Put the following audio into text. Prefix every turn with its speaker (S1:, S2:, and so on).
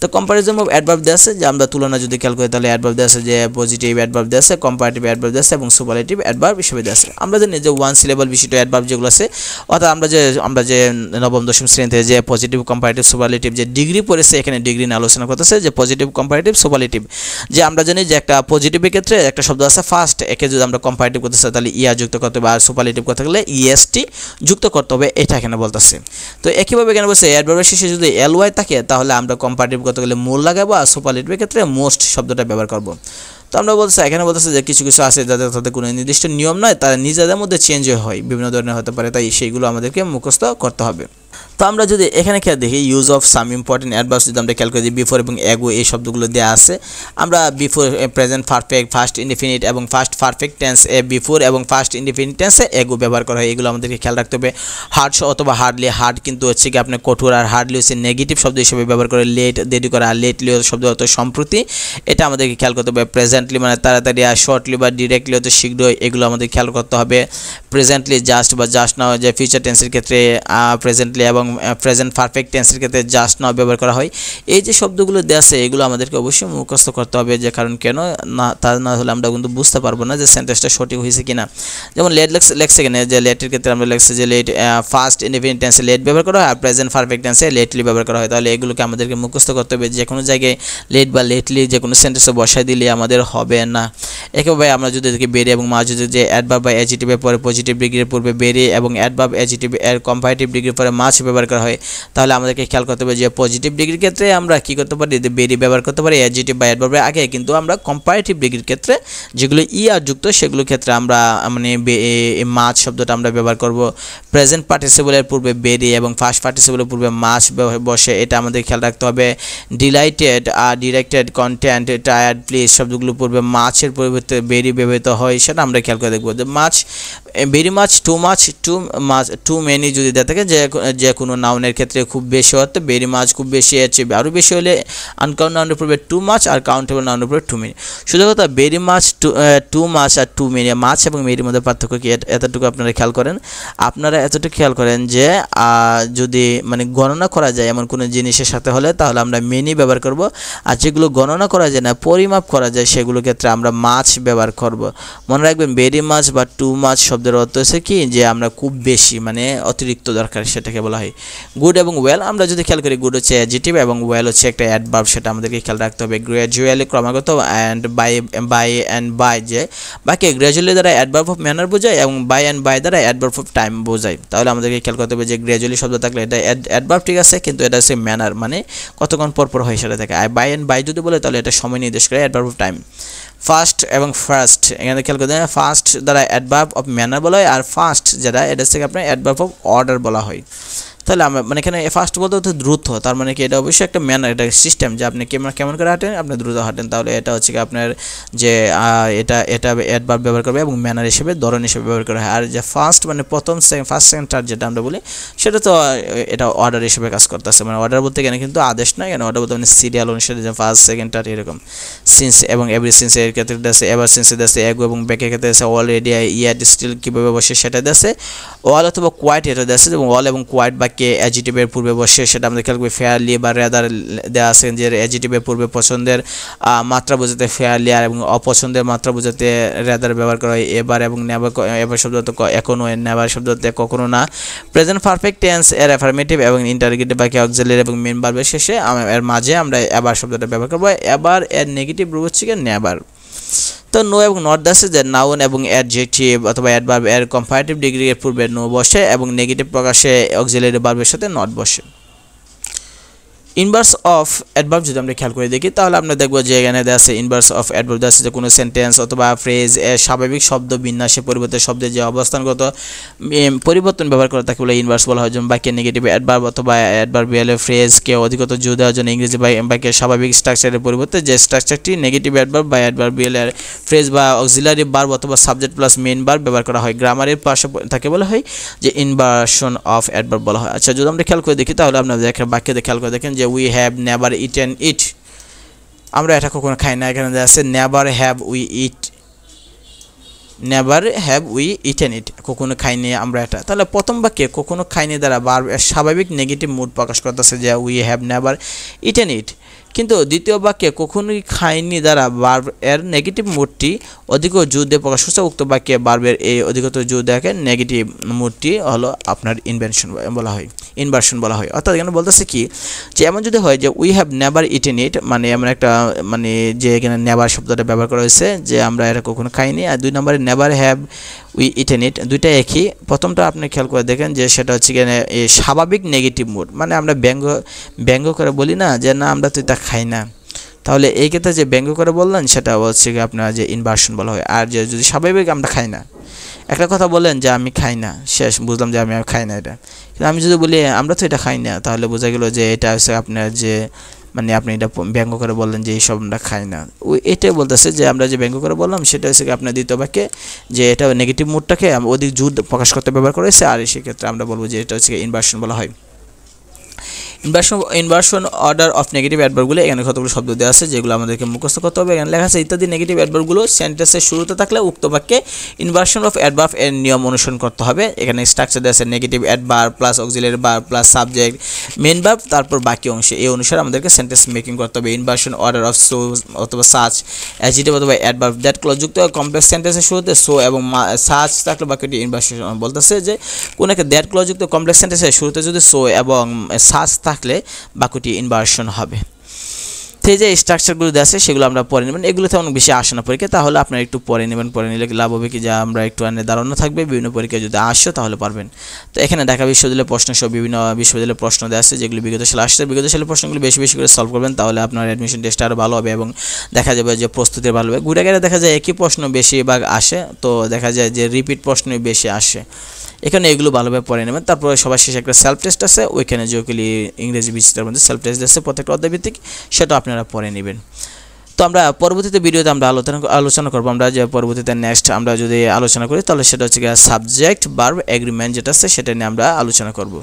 S1: তো comparison of adverb দেওয়া আছে যে আমরা তুলনা যদি খেয়াল করি তাহলে অ্যাডভার্ব দেওয়া আছে যে পজিটিভ অ্যাডভার্ব দেওয়া আছে, কম্পারেটিভ অ্যাডভার্ব দেওয়া আছে এবং সুপারলেটিভ অ্যাডভার্ব হিসেবে দেওয়া আছে। আমরা জানি যে ওয়ান সিলেবল বিশিষ্ট অ্যাডভার্ব যেগুলো আছে, অর্থাৎ আমরা যে নবম দশম শ্রেণীতে যে পজিটিভ কম্পারেটিভ সুপারলেটিভ যে ডিগ্রি পড়েছে, এখানে ডিগ্রি নিয়ে আলোচনা করতেছে যে পজিটিভ কম্পারেটিভ সুপারলেটিভ। যে আমরা জানি যে একটা পজিটিভের ক্ষেত্রে একটা শব্দ আছে ফার্স্ট, একে যদি আমরা কম্পারেটিভ করতে চাই তাহলে ইয়া যুক্ত করতে হবে, আর সুপারলেটিভ করতে গেলে ইএসটি যুক্ত করতে হবে, এটা এখানে বলতেছে। তো একইভাবে এখানে বলছে অ্যাডভার্বের শেষে যদি এলওয়াই থাকে তাহলে আমরা কম্পারেটিভ করতে গেলে মূল লাগাবো, আর সুপারলেটিভের ক্ষেত্রে মোস্ট শব্দটা ব্যবহার করব। তো আমরা বলছি এখানে বলতেছে যে কিছু কিছু আছে যাদের তাদের কোনো নির্দিষ্ট নিয়ম নয়, তারা নিজেদের মধ্যে চেঞ্জ হয়, বিভিন্ন ধরনের হতে পারে, তাই সেইগুলো আমাদেরকে মুখস্থ করতে হবে। তো আমরা যদি এখানে খেয়াল দেখি use of some important adverbs যদি আমরা খেয়াল করি, বিফোর এবং অ্যাগো এই শব্দগুলো দেওয়া আছে। আমরা before present perfect, first indefinite এবং ফার্স্ট পারফেক্ট টেন্স এ বিফোর এবং ফার্স্ট ইনডিফিনিট টেন্সে অ্যাগো ব্যবহার করা হয়, এগুলো আমাদেরকে খেয়াল রাখতে হবে। হার্ড অথবা হার্ডলি, হার্ড কিন্তু হচ্ছে কি আপনার কঠোর, আর হার্ডলি হচ্ছে নেগেটিভ শব্দ হিসেবে ব্যবহার করে। লেট দেরি করা, আর লেটলি শব্দ হতো সম্প্রতি, এটা আমাদেরকে খেয়াল করতে হবে। প্রেজেন্টলি মানে তাড়াতাড়ি, আর শর্টলি বা ডিরেক্টলি হতো শীঘ্রই, এগুলো আমাদের খেয়াল করতে হবে। প্রেজেন্টলি জাস্ট বা জাস্ট নাও, যে ফিউচার টেন্সের ক্ষেত্রে প্রেজেন্টলি এবং প্রেজেন্ট পারফেক্ট টেন্সের ক্ষেত্রে জাস্ট নাও ব্যবহার করা হয়। এই যে শব্দগুলো দেওয়া আছে এগুলো আমাদেরকে অবশ্যই মুখস্থ করতে হবে, যে কারণ কেন না, তা না হলে আমরা কিন্তু বুঝতে পারবো না যে সেন্টেন্সটা সঠিক হয়েছে কিনা। যেমন লেট লেখছে এখানে, যে লেটের ক্ষেত্রে আমরা লেখছি যে লেট ফার্স্ট ইনডিফিনিট টেন্সে লেট ব্যবহার করা হয়, আর প্রেজেন্ট পারফেক্ট টেন্সে লেটলি ব্যবহার করা হয়। তাহলে এগুলোকে আমাদেরকে মুখস্থ করতে হবে, যে কোনো জায়গায় লেট বা লেটলি যে কোনো সেন্টেন্সে বসায় দিলে আমাদের হবে না। একেবারে আমরা যদি দেখি বেরি এবং মা, যদি যে অ্যাডভার্ব বা অ্যাডজেক্টিভের পরে পজিটিভ ডিগ্রির পূর্বে বেরি এবং অ্যাডভার্ব অ্যাডজেক্টিভ এর কম্পারেটিভ ডিগ্রির পরে মাছ ব্যবহার করা হয়, তাহলে আমাদেরকে খেয়াল করতে হবে যে পজিটিভ ডিগ্রির ক্ষেত্রে আমরা কি করতে পারি, বেরি ব্যবহার করতে পারি অ্যাডজেক্টিভ বা অ্যাডভার্বের আগে, কিন্তু আমরা কম্পারেটিভ ডিগ্রির ক্ষেত্রে যেগুলো আর যুক্ত সেগুলোর ক্ষেত্রে আমরা মানে মাছ শব্দটা আমরা ব্যবহার করব। প্রেজেন্ট পার্টিসিপলের পূর্বে বেরি এবং ফার্স্ট পার্টিসিপলের পূর্বে মাছ বসে, এটা আমাদের খেয়াল রাখতে হবে। ডিলাইটেড আর ডিরেক্টেড, কন্টেন্ট, টায়ার্ড, প্লিজ শব্দগুলোর পূর্বে মাছের পরিবর্তে বেরি ব্যবহৃত হয়, সেটা আমরা খেয়াল করে দেখব। যে মাছ, ভেরি মাছ, টু মাছ, টু মেনি যদি দেওয়া থাকে যে কোনো নাউনের ক্ষেত্রে খুব বেশি হতে, ভেরি মাছ খুব বেশি, আছে আরও বেশি হলে আনকাউন্ট নাউনের পূর্বে টু মাছ, আর কাউন্টেবল নাউনের পূর্বে টু মেনি। শুধু কথা ভেরি মাছ, টু মাছ আর টু মেনি, মাছ এবং মেরির মধ্যে পার্থক্য কি, এতটুকু আপনারা খেয়াল করেন। আপনারা এতটুকু খেয়াল করেন যে যদি মানে গণনা করা যায় এমন কোনো জিনিসের সাথে হলে তাহলে আমরা মেনি ব্যবহার করব, আর যেগুলো গণনা করা যায় না, পরিমাপ করা যায়, সেগুলোর ক্ষেত্রে আমরা মাছ ব্যবহার করব। মনে রাখবেন ভেরি মাছ বা টু মাছ শব্দের অর্থ হচ্ছে কি, যে আমরা খুব বেশি মানে অতিরিক্ত দরকার, সেটাকে বলা হয়। গুড এবং ওয়েল, আমরা যদি খেয়াল করি গুড হচ্ছে অ্যাডজেক্টিভ এবং ওয়েল হচ্ছে একটা অ্যাডভার্ব, সেটা আমাদেরকে খেয়াল রাখতে হবে। গ্র্যাজুয়ালি ক্রমাগত, অ্যান্ড বাই যে বাকি গ্র্যাজুয়ালি দ্বারা অ্যাডভার্ব অফ ম্যানার বোঝায় এবং বাই দ্বারা অ্যাডভার্ব অফ টাইম বোঝায়। তাহলে আমাদেরকে খেয়াল করতে হবে যে গ্র্যাজুয়ালি শব্দ থাকলে এটা অ্যাডভার্ব ঠিক আছে, কিন্তু এটা হচ্ছে ম্যানার মানে কতক্ষণ পর হয় সেটা থাকে। আর বাই যদি বলে তাহলে এটা সময় নির্দেশ করে, অ্যাডভার্ব অফ টাইম। ফার্স্ট এবং ফার্স্ট, এখানে খেয়াল করতে হবে ফার্স্ট দ্বারা অ্যাডভার্ব অফ ম্যানার বলা হয়, আর ফার্স্ট যেটা এটা থেকে আপনার অ্যাডভার্ব অফ অর্ডার বলা হয়। তাহলে আমরা মানে এখানে ফার্স্ট বলতে হচ্ছে দ্রুত, তার মানে কি এটা অবশ্যই একটা ম্যানার, এটা সিস্টেম যে আপনি কেমন করে হাঁটেন, আপনি দ্রুত হাঁটেন। তাহলে এটা হচ্ছে কি আপনার যে এটা অ্যাডভার্ব ব্যবহার করবে এবং ম্যানার হিসেবে, ধরন হিসেবে ব্যবহার করা হয়। আর যে ফার্স্ট মানে প্রথম, ফার্স্ট সেকেন্ড থার্ড যেটা আমরা বলি, সেটা তো এটা অর্ডার হিসেবে কাজ করতেছে। মানে অর্ডার বলতে এখানে কিন্তু আদেশ নয়, এখানে অর্ডার বলতে মানে সিরিয়াল অনুসারে, যে ফার্স্ট সেকেন্ড থার্ড এরকম। সিন্স এবং এভরি সিন্স এর ক্ষেত্রে আছে, এভার সিন্স আছে, এগো এবং ব্যাকের ক্ষেত্রে আছে, অলরেডি, ইয়েট, স্টিল কীভাবে বসে সেটা আছে, অল অথবা কোয়াইট এটা আছে, এবং অল এবং কোয়াইট বাক্যে অ্যাডজেক্টিভের পূর্বে বসে, সেটা আমরা খেয়াল করি। ফেয়ারলি বা রেদার দেওয়া আছে, যে অ্যাডজেক্টিভের পূর্বে পছন্দের মাত্রা বোঝাতে ফেয়ারলি, আর এবং অপছন্দের মাত্রা বোঝাতে রেদার ব্যবহার করা হয়। এবার এবং নেভার, এবার শব্দ এখনো, নেভার শব্দ কখনো না। প্রেজেন্ট পারফেক্ট টেন্স এর অ্যাফার্মেটিভ এবং ইন্টারগেটিভ বাক্যে অক্সিলারি এবং মেন ভার্বের শেষে এর মাঝে আমরা এবার শব্দটা ব্যবহার করবো। এবার এর নেগেটিভ রূপ হচ্ছে কি নেভার। তো নো এবং নট আছে, যে নাউন এবং অ্যাডজেক্টিভ অথবা অ্যাডভার্ব এর কম্পারেটিভ ডিগ্রি এর পূর্বে নো বসে এবং নেগেটিভ প্রকাশে অক্সিলারি ভার্বের সাথে নট বসে। ইনভার্স অফ অ্যাডভার্ব যদি আমরা খেয়াল করে দেখি তাহলে আমরা দেখব যে এখানে দেওয়া আছে ইনভার্স অফ অ্যাডভার্ব দেওয়া আছে, যে কোনো সেন্টেন্স অথবা ফ্রেজ এর স্বাভাবিক শব্দ বিন্যাসে পরিবর্তে শব্দের যে অবস্থানগত পরিবর্তন ব্যবহার করে তাকে বলে ইনভার্স বলা হয়। যেমন বাক্যের নেগেটিভ অ্যাডভার্ব অথবা অ্যাডভার্বিয়াল ফ্রেজকে অধিকতর জোর দেওয়ার জন্য ইংরেজি বাক্যের স্বাভাবিক স্ট্রাকচারের পরিবর্তে যে স্ট্রাকচারটি নেগেটিভ অ্যাডভার্ব বা অ্যাডভার্বিয়াল ফ্রেজ বা অক্সিলারি ভার্ব অথবা সাবজেক্ট প্লাস মেইন ভার্ব ব্যবহার করা হয়, গ্রামারের পাশে তাকে বলা হয় যে ইনভার্সন অফ অ্যাডভার্ব বলা হয়। আচ্ছা, যদি আমরা খেয়াল করে দেখি তাহলে আপনাদের একটা বাক্যে খেয়াল করে দেখেন যে উই হ্যাভ নেভার ইটেন ইট, আমরা এটা কখনো খাই না। এখানে আছে নেভার হ্যাভ উই ইটেন ইট, কখনো খাইনি আমরা এটা। তাহলে প্রথম বাক্যে কখনো খাইনি দ্বারা স্বাভাবিক নেগেটিভ মুড প্রকাশ করতেছে যে উই হ্যাভ নেভার ইটেন ইট, কিন্তু দ্বিতীয় বাক্যে কখনোই খায়নি দ্বারা ভার্ব এর নেগেটিভ মুডটি অধিক জোর দিয়ে প্রকাশ করছে। উক্ত বাক্যে ভার্বের এই অধিকতর জোর দেখে নেগেটিভ মুডটি হলো আপনার ইনভার্সন বলা হয়। অর্থাৎ এখানে বলতেছে কি যে এমন যদি হয় যে উই হ্যাভ নেভার ইটেন ইট, মানে এমন একটা মানে যে এখানে নেভার শব্দটা ব্যবহার করা হয়েছে যে আমরা এটা কখনো খাইনি, আর 2 নম্বরে নেভার হ্যাভ উই ইটেন ইট, দুইটা একই। প্রথমটা আপনি খেয়াল করে দেখেন যে সেটা হচ্ছে এখানে স্বাভাবিক নেগেটিভ মুড, মানে আমরা ব্যঙ্গ করে বলি না যে না আমরা তো এটা খাই না, তাহলে এই ক্ষেত্রে যে ব্যঙ্গ করে বললেন সেটা হচ্ছে কি আপনার যে ইনভার্সন বলা হয়। আর যে যদি স্বাভাবিক আমরা খাই না, একটা কথা বলেন যে আমি খাই না, শেষ বুঝলাম যে আমি খাই না এটা, কিন্তু আমি যদি বলি আমরা তো এটা খাই না, তাহলে বোঝা গেল যে এটা হচ্ছে আপনার যে মানে আপনি এটা ব্যঙ্গ করে বললেন যে এইসব আমরা খাই না। এটাই বলতেছে যে আমরা যে ব্যঙ্গ করে বললাম সেটা হচ্ছে আপনার দ্বিতীয় বাক্যে যে এটা নেগেটিভ মুডটাকে অধিক জোর প্রকাশ করতে ব্যবহার করেছে, আর সেক্ষেত্রে আমরা বলবো যে এটা হচ্ছে ইনভার্সন বলা হয়। ইনভার্সন অর্ডার অফ নেগেটিভ অ্যাডভার্বগুলো, এখানে কতগুলো শব্দ দেওয়া আছে যেগুলো আমাদেরকে মুখস্থ করতে হবে। এখানে লেখা আছে ইত্যাদি নেগেটিভ অ্যাডভার্বগুলো সেন্টেন্সের শুরুতে থাকলে উক্ত বাক্যে ইনভার্সন অফ অ্যাডভার্ব এর নিয়ম অনুসরণ করতে হবে। এখানে স্ট্রাকচার দেওয়া আছে negative adverb plus auxiliary verb plus subject main verb তারপর বাকি অংশে, এই অনুসারে আমাদেরকে সেন্টেন্স মেকিং করতে হবে। ইনভার্সন অর্ডার অফ সো অথবা সাচ, অ্যাডজেক্টিভ অথবা অ্যাডভার্ব দ্যাট ক্লজ যুক্ত কমপ্লেক্স সেন্টেন্সের শুরুতে সো এবং সাচ থাকলে বাক্যটি ইনভার্সন বলতেছে যে কোন একটা দ্যাট ক্লজ যুক্ত কমপ্লেক্স সেন্টেন্সের শুরুতে যদি সো এবং সাচ থাকলে বাক্যটি ইনভার্সন হবে। তো এই যে স্ট্রাকচারগুলো আছে সেগুলো আমরা পড়ে নেবেন, এগুলো তেমন বেশি আসে না পরীক্ষা, তাহলে আপনারা একটু পড়ে নেবেন, পড়ে নিলে লাভ হবে কি যে আমরা একটু ধারণা থাকবে, বিভিন্ন পরীক্ষায় যদি আসো তাহলে পারবেন। তো এখানে ঢাকা বিশ্ববিদ্যালয়ের প্রশ্ন সহ বিভিন্ন বিশ্ববিদ্যালয়ের প্রশ্ন দেওয়া আছে যেগুলো বিগত সালে আসছে, বিগত সালের প্রশ্নগুলো বেশি বেশি করে সলভ করবেন, তাহলে আপনার অ্যাডমিশন টেস্ট আরও ভালো হবে এবং দেখা যাবে যে প্রস্তুতি ভালো হবে। ঘুরে গেলে দেখা যায় একই প্রশ্ন বেশিরভাগ আসে, তো দেখা যায় যে রিপিট প্রশ্নই বেশি আসে, এখানে এগুলো ভালোভাবে পড়ে নেবেন। তারপরে সবার শেষে একটা সেলফ টেস্ট আছে, ওইখানে যেগুলি ইংরেজি বিচিত্রের মধ্যে সেলফ টেস্ট আছে প্রত্যেকটা অধ্যায়ভিত্তিক, সেটা আপনারা পড়ে নেবেন। তো আমরা পরবর্তীতে ভিডিওতে আমরা আলোচনা করবো, আমরা যে পরবর্তীতে নেক্সট আমরা যদি আলোচনা করি তাহলে সেটা হচ্ছে সাবজেক্ট ভার্ব এগ্রিমেন্ট যেটা আছে সেটা নিয়ে আমরা আলোচনা করব।